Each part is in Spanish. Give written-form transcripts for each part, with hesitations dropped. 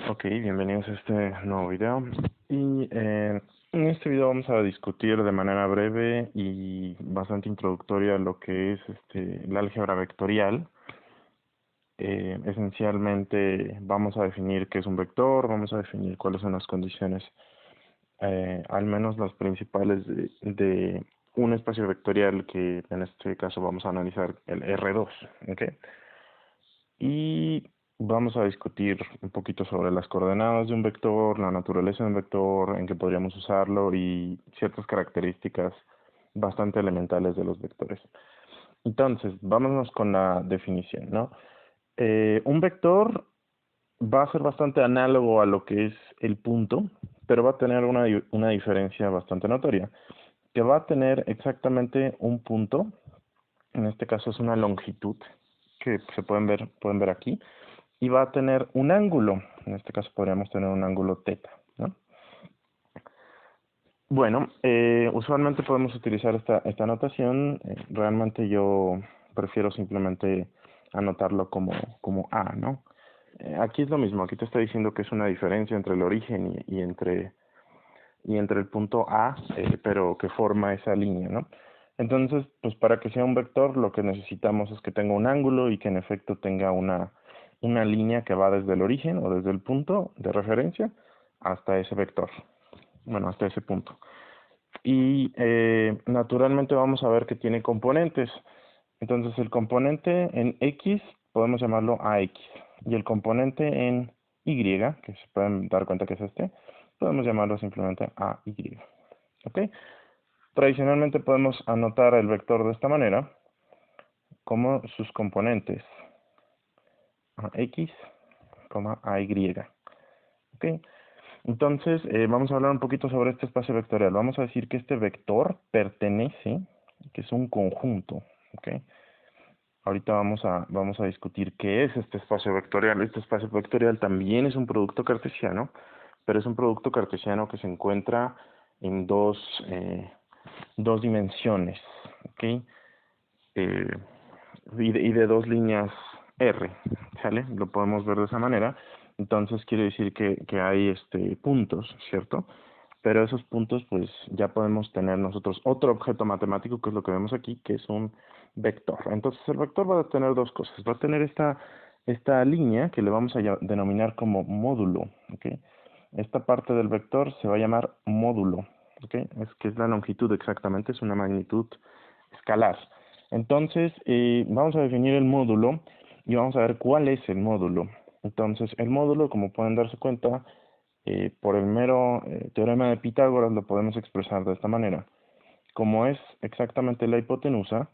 Ok, bienvenidos a este nuevo video. Y en este video vamos a discutir de manera breve y bastante introductoria lo que es la álgebra vectorial. Esencialmente vamos a definir qué es un vector, vamos a definir cuáles son las condiciones, al menos las principales de un espacio vectorial que en este caso vamos a analizar el R2. ¿Ok? Y vamos a discutir un poquito sobre las coordenadas de un vector, la naturaleza de un vector, en qué podríamos usarlo y ciertas características bastante elementales de los vectores. Entonces, vámonos con la definición, ¿no? Un vector va a ser bastante análogo a lo que es el punto, pero va a tener una diferencia bastante notoria, que va a tener exactamente un punto, en este caso es una longitud, que se pueden ver aquí, y va a tener un ángulo. En este caso podríamos tener un ángulo teta, ¿no? Bueno, usualmente podemos utilizar esta notación. Realmente yo prefiero simplemente anotarlo como A, ¿no? Aquí es lo mismo. Aquí te está diciendo que es una diferencia entre el origen y entre el punto A, pero que forma esa línea, ¿no? Entonces, pues para que sea un vector, lo que necesitamos es que tenga un ángulo y que en efecto tenga una línea que va desde el origen o desde el punto de referencia hasta ese vector, bueno, hasta ese punto. Y naturalmente vamos a ver que tiene componentes. Entonces el componente en X podemos llamarlo AX y el componente en Y, que se pueden dar cuenta que es podemos llamarlo simplemente AY. ¿Ok? Tradicionalmente podemos anotar el vector de esta manera como sus componentes AX, AY. ¿Ok? Entonces, vamos a hablar un poquito sobre este espacio vectorial. Vamos a decir que este vector pertenece, que es un conjunto. ¿Ok? Ahorita vamos a discutir qué es este espacio vectorial. Este espacio vectorial también es un producto cartesiano, pero es un producto cartesiano que se encuentra en dos dimensiones, ¿ok? Eh, y de dos líneas R, ¿sale? Lo podemos ver de esa manera. Entonces quiere decir que hay puntos, ¿cierto? Pero esos puntos, pues ya podemos tener nosotros otro objeto matemático, que es lo que vemos aquí, que es un vector. Entonces el vector va a tener dos cosas. Va a tener esta línea que le vamos a denominar como módulo, ¿ok? Esta parte del vector se va a llamar módulo, ¿ok? Es que es la longitud exactamente, es una magnitud escalar. Entonces, vamos a definir el módulo y vamos a ver cuál es el módulo. Entonces, el módulo, como pueden darse cuenta, por el mero teorema de Pitágoras lo podemos expresar de esta manera. Como es exactamente la hipotenusa,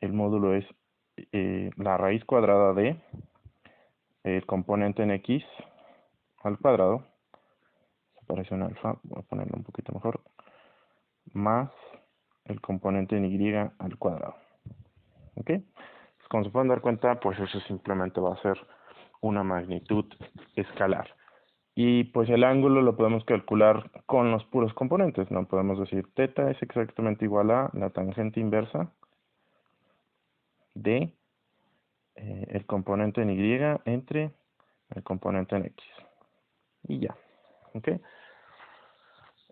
el módulo es la raíz cuadrada de el componente en x al cuadrado, se parece a un alfa, voy a ponerlo un poquito mejor, más el componente en y al cuadrado. ¿Ok? Pues como se pueden dar cuenta, pues eso simplemente va a ser una magnitud escalar. Y pues el ángulo lo podemos calcular con los puros componentes, ¿no? Podemos decir teta es exactamente igual a la tangente inversa de el componente en y entre el componente en x. Y ya, ¿ok?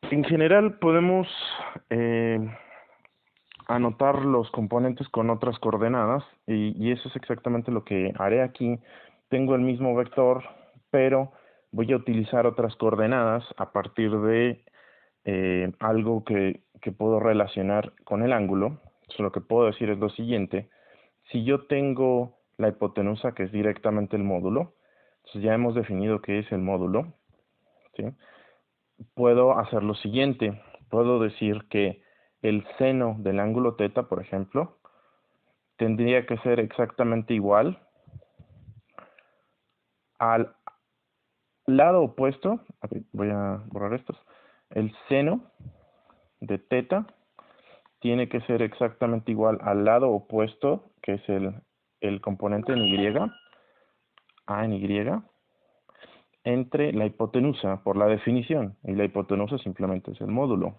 En general podemos eh, anotar los componentes con otras coordenadas y eso es exactamente lo que haré aquí. Tengo el mismo vector, pero voy a utilizar otras coordenadas a partir de algo que puedo relacionar con el ángulo. Entonces, lo que puedo decir es lo siguiente: si yo tengo la hipotenusa, que es directamente el módulo, entonces ya hemos definido qué es el módulo, ¿sí? Puedo hacer lo siguiente: puedo decir que el seno del ángulo teta, por ejemplo, tendría que ser exactamente igual al lado opuesto. Okay, voy a borrar estos. El seno de teta tiene que ser exactamente igual al lado opuesto, que es el componente en y, a en y, entre la hipotenusa, por la definición. Y la hipotenusa simplemente es el módulo,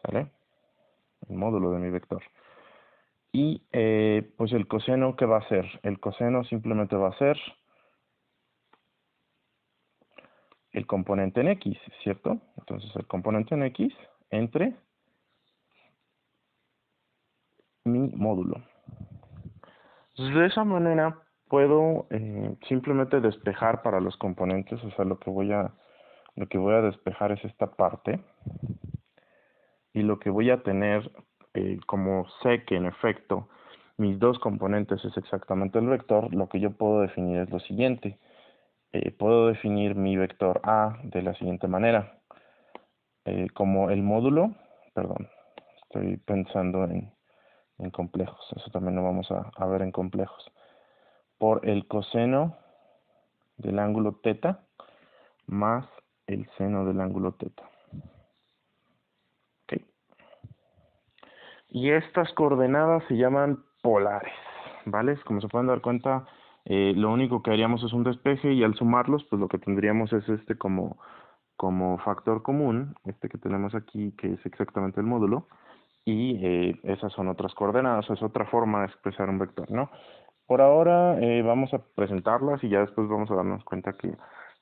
¿sale? El módulo de mi vector. Y pues el coseno, ¿qué va a ser? El coseno simplemente va a ser el componente en X, ¿cierto? Entonces el componente en X entre mi módulo. Entonces, de esa manera puedo simplemente despejar para los componentes, o sea, lo que voy a despejar es esta parte, y lo que voy a tener, como sé que en efecto mis dos componentes es exactamente el vector, lo que yo puedo definir es lo siguiente. Puedo definir mi vector A de la siguiente manera. Como el módulo, perdón, estoy pensando en complejos, eso también lo vamos a ver en complejos, por el coseno del ángulo teta más el seno del ángulo teta. ¿Okay? Y estas coordenadas se llaman polares, ¿vale? Como se pueden dar cuenta, lo único que haríamos es un despeje, y al sumarlos, pues lo que tendríamos es este como factor común, este que tenemos aquí, que es exactamente el módulo, y esas son otras coordenadas, es otra forma de expresar un vector, ¿no? Por ahora vamos a presentarlas y ya después vamos a darnos cuenta que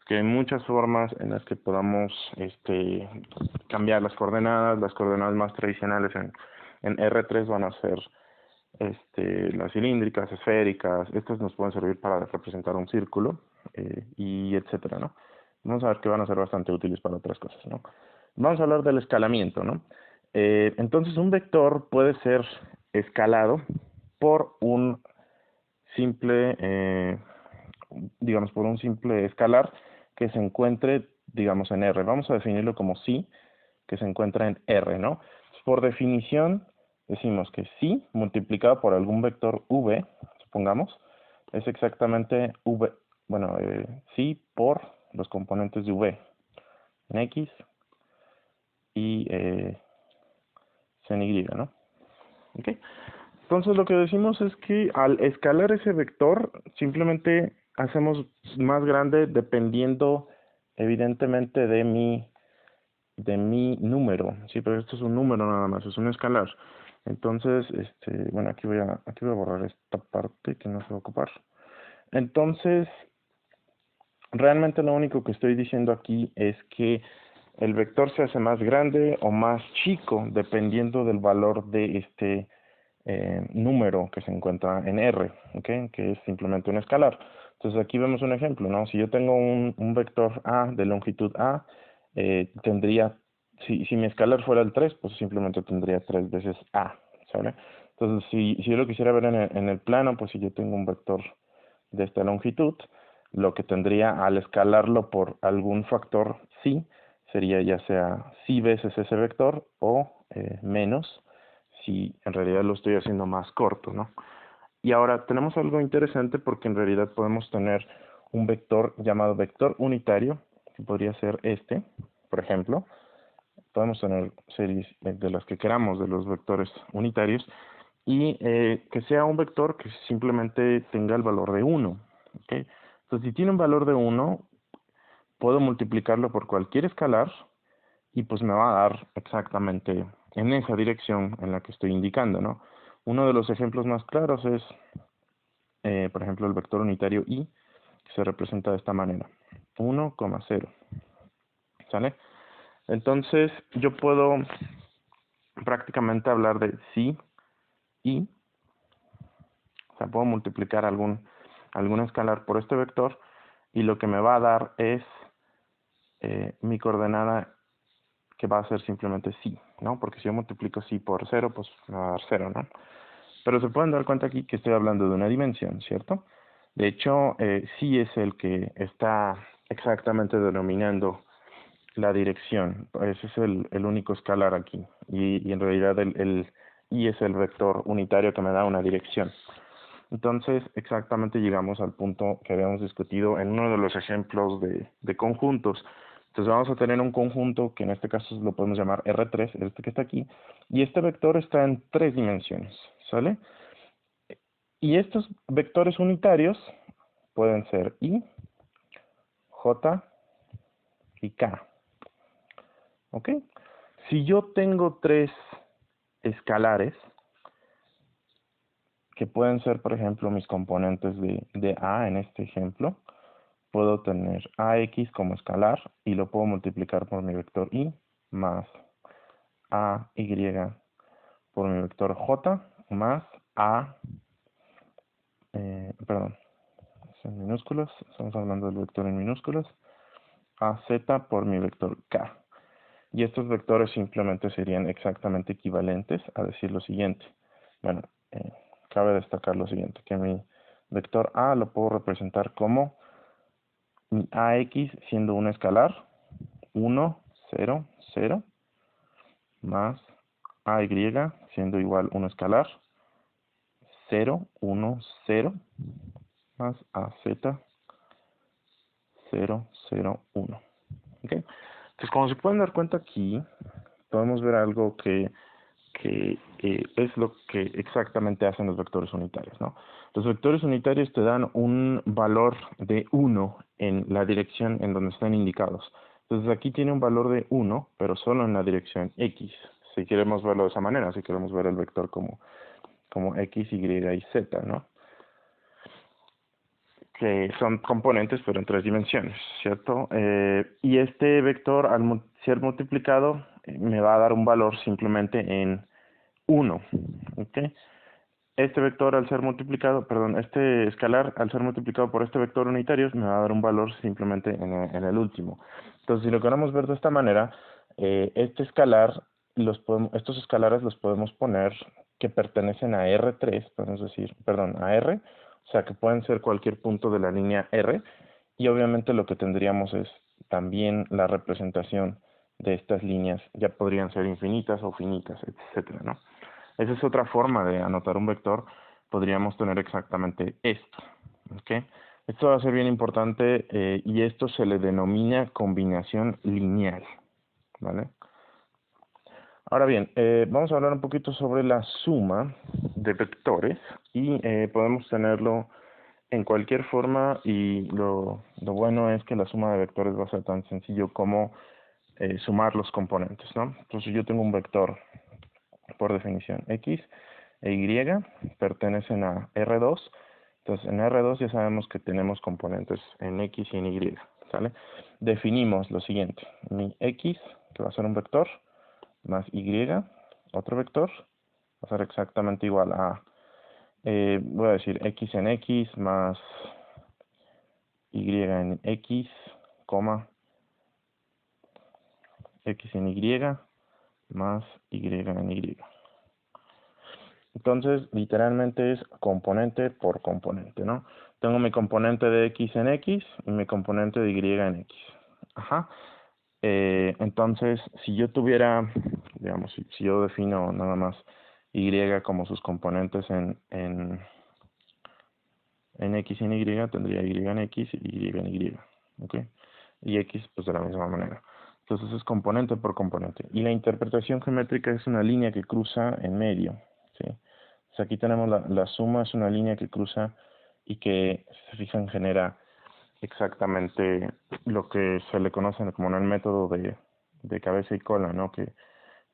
hay muchas formas en las que podamos cambiar las coordenadas. Las coordenadas más tradicionales en R3 van a ser las cilíndricas, esféricas. Estas nos pueden servir para representar un círculo, y etcétera, ¿no? Vamos a ver que van a ser bastante útiles para otras cosas, ¿no? Vamos a hablar del escalamiento, ¿no? Entonces un vector puede ser escalado por un simple, digamos, por un simple escalar que se encuentre, digamos, en R. Vamos a definirlo como psi, que se encuentra en R, ¿no? Por definición, decimos que psi multiplicado por algún vector v, supongamos, es exactamente v, bueno, psi por los componentes de v en X y en Y, ¿no? ¿Ok? Entonces lo que decimos es que al escalar ese vector, simplemente hacemos más grande dependiendo evidentemente de mi número, sí, pero esto es un número nada más, es un escalar. Entonces, bueno, aquí voy a borrar esta parte que no se va a ocupar. Entonces, realmente lo único que estoy diciendo aquí es que el vector se hace más grande o más chico dependiendo del valor de este número que se encuentra en R, ¿okay? Que es simplemente un escalar. Entonces aquí vemos un ejemplo, ¿no? Si yo tengo un vector A de longitud A, tendría, si mi escalar fuera el 3, pues simplemente tendría 3 veces A, ¿sale? Entonces si yo lo quisiera ver en el plano, pues si yo tengo un vector de esta longitud, lo que tendría al escalarlo por algún factor psi sería ya sea psi veces ese vector o menos si en realidad lo estoy haciendo más corto, ¿no? Y ahora tenemos algo interesante porque en realidad podemos tener un vector llamado vector unitario, que podría ser por ejemplo. Podemos tener series de las que queramos de los vectores unitarios, y que sea un vector que simplemente tenga el valor de 1. ¿Okay? Entonces, si tiene un valor de 1, puedo multiplicarlo por cualquier escalar y pues me va a dar exactamente en esa dirección en la que estoy indicando, ¿no? Uno de los ejemplos más claros es, por ejemplo, el vector unitario i, que se representa de esta manera, 1,0. ¿Sale? Entonces, yo puedo prácticamente hablar de si i, o sea, puedo multiplicar algún escalar por este vector, y lo que me va a dar es mi coordenada, que va a ser simplemente psi, ¿no? Porque si yo multiplico psi por 0, pues me va a dar 0, ¿no? Pero se pueden dar cuenta aquí que estoy hablando de una dimensión, ¿cierto? De hecho, psi es el que está exactamente denominando la dirección. Ese es el único escalar aquí. Y en realidad el i es el vector unitario que me da una dirección. Entonces, exactamente llegamos al punto que habíamos discutido en uno de los ejemplos de conjuntos. Entonces vamos a tener un conjunto que en este caso lo podemos llamar R3, este que está aquí, y este vector está en 3 dimensiones, ¿sale? Y estos vectores unitarios pueden ser I, J y K, ¿ok? Si yo tengo 3 escalares, que pueden ser, por ejemplo, mis componentes de A en este ejemplo, puedo tener AX como escalar y lo puedo multiplicar por mi vector Y más AY por mi vector J más perdón, es en minúsculas, estamos hablando del vector en minúsculas, AZ por mi vector K. Y estos vectores simplemente serían exactamente equivalentes a decir lo siguiente. Bueno, cabe destacar lo siguiente, que mi vector A lo puedo representar como mi AX siendo un escalar, 1, 0, 0, más AY siendo igual un escalar, 0, 1, 0, más AZ, 0, 0, 1. ¿Ok? Entonces, como se pueden dar cuenta aquí, podemos ver algo que es lo que exactamente hacen los vectores unitarios, ¿no? Los vectores unitarios te dan un valor de 1 en la dirección en donde están indicados. Entonces aquí tiene un valor de 1, pero solo en la dirección X. Si queremos verlo de esa manera, si queremos ver el vector como X, Y y Z, ¿no? Que son componentes pero en 3 dimensiones, ¿cierto? Y este vector al ser multiplicado me va a dar un valor simplemente en 1, ¿ok? Este vector al ser multiplicado, perdón, este escalar al ser multiplicado por este vector unitario me va a dar un valor simplemente en el último. Entonces, si lo queremos ver de esta manera, este escalar, estos escalares los podemos poner que pertenecen a R3, podemos decir, perdón, a R, o sea que pueden ser cualquier punto de la línea R, y obviamente lo que tendríamos es también la representación de estas líneas, ya podrían ser infinitas o finitas, etcétera, ¿no? Esa es otra forma de anotar un vector. Podríamos tener exactamente esto. ¿Ok? Esto va a ser bien importante y esto se le denomina combinación lineal. ¿Vale? Ahora bien, vamos a hablar un poquito sobre la suma de vectores y podemos tenerlo en cualquier forma y lo bueno es que la suma de vectores va a ser tan sencillo como sumar los componentes, ¿no? Entonces yo tengo un vector por definición X e Y pertenecen a R2. Entonces en R2 ya sabemos que tenemos componentes en X y en Y, ¿sale? Definimos lo siguiente, mi X, que va a ser un vector, más Y, otro vector, va a ser exactamente igual a, voy a decir X en X más Y en X, coma, X en Y más Y en Y. Entonces, literalmente es componente por componente, ¿no? Tengo mi componente de X en X y mi componente de Y en X. Ajá. Entonces, si yo tuviera, digamos, si yo defino nada más Y como sus componentes en X y en Y, tendría Y en X y Y en Y. ¿Ok? Y X, pues de la misma manera. Entonces es componente por componente. Y la interpretación geométrica es una línea que cruza en medio, ¿sí? Pues aquí tenemos la suma, es una línea que cruza y que, si se fijan, genera exactamente lo que se le conoce como en el método de cabeza y cola, ¿no? Que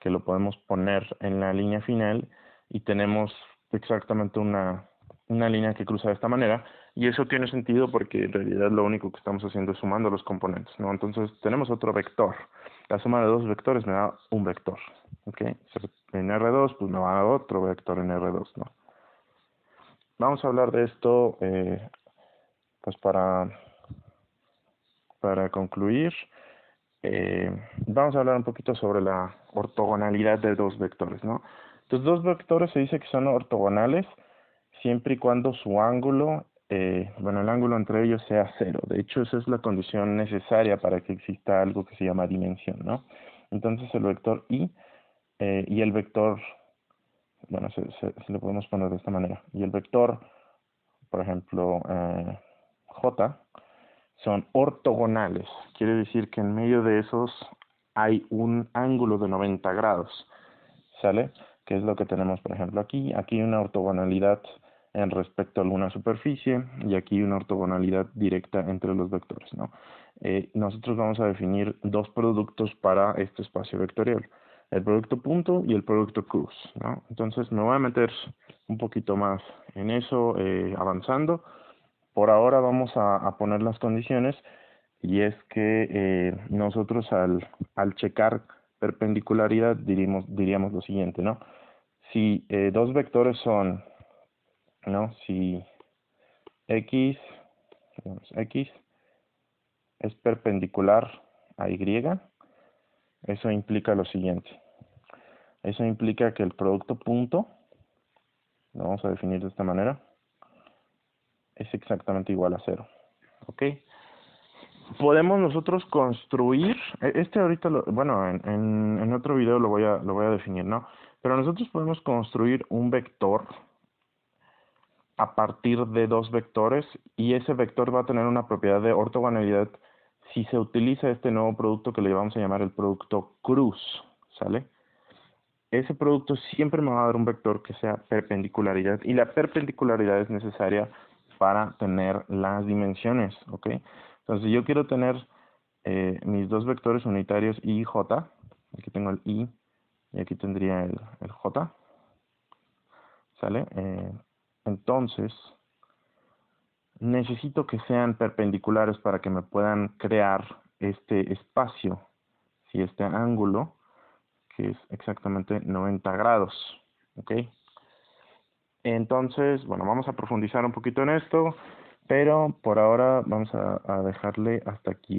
lo podemos poner en la línea final y tenemos exactamente una línea que cruza de esta manera, y eso tiene sentido porque en realidad lo único que estamos haciendo es sumando los componentes, ¿no? Entonces tenemos otro vector. La suma de dos vectores me da un vector, ¿ok? En R2 pues me va a dar otro vector en R2, ¿no? Vamos a hablar de esto pues para concluir. Vamos a hablar un poquito sobre la ortogonalidad de dos vectores, ¿no? Los dos vectores se dice que son ortogonales siempre y cuando su ángulo, bueno, el ángulo entre ellos sea cero. De hecho, esa es la condición necesaria para que exista algo que se llama dimensión, ¿no? Entonces, el vector y el vector, bueno, se lo podemos poner de esta manera. Y el vector, por ejemplo, j, son ortogonales. Quiere decir que en medio de esos hay un ángulo de 90 grados, ¿sale? Que es lo que tenemos, por ejemplo, aquí. Aquí una ortogonalidad en respecto a alguna superficie y aquí una ortogonalidad directa entre los vectores, ¿no? Nosotros vamos a definir dos productos para este espacio vectorial, el producto punto y el producto cruz, ¿no? Entonces me voy a meter un poquito más en eso avanzando. por ahora vamos a poner las condiciones, y es que nosotros al checar perpendicularidad diríamos lo siguiente, ¿no? Si dos vectores son, ¿no? Si x, digamos, x es perpendicular a y, eso implica lo siguiente. Eso implica que el producto punto, lo vamos a definir de esta manera, es exactamente igual a 0. ¿Ok? Podemos nosotros construir, ahorita, bueno, en otro video lo voy a definir, ¿no? Pero nosotros podemos construir un vector a partir de dos vectores, y ese vector va a tener una propiedad de ortogonalidad si se utiliza este nuevo producto que le vamos a llamar el producto cruz, ¿sale? Ese producto siempre me va a dar un vector que sea perpendicularidad, y la perpendicularidad es necesaria para tener las dimensiones, ¿ok? Entonces yo quiero tener mis dos vectores unitarios I y J. Aquí tengo el I y aquí tendría el J, ¿sale? Entonces necesito que sean perpendiculares para que me puedan crear este espacio, si este ángulo, que es exactamente 90 grados, ¿ok? Entonces, bueno, vamos a profundizar un poquito en esto, pero por ahora vamos a dejarle hasta aquí.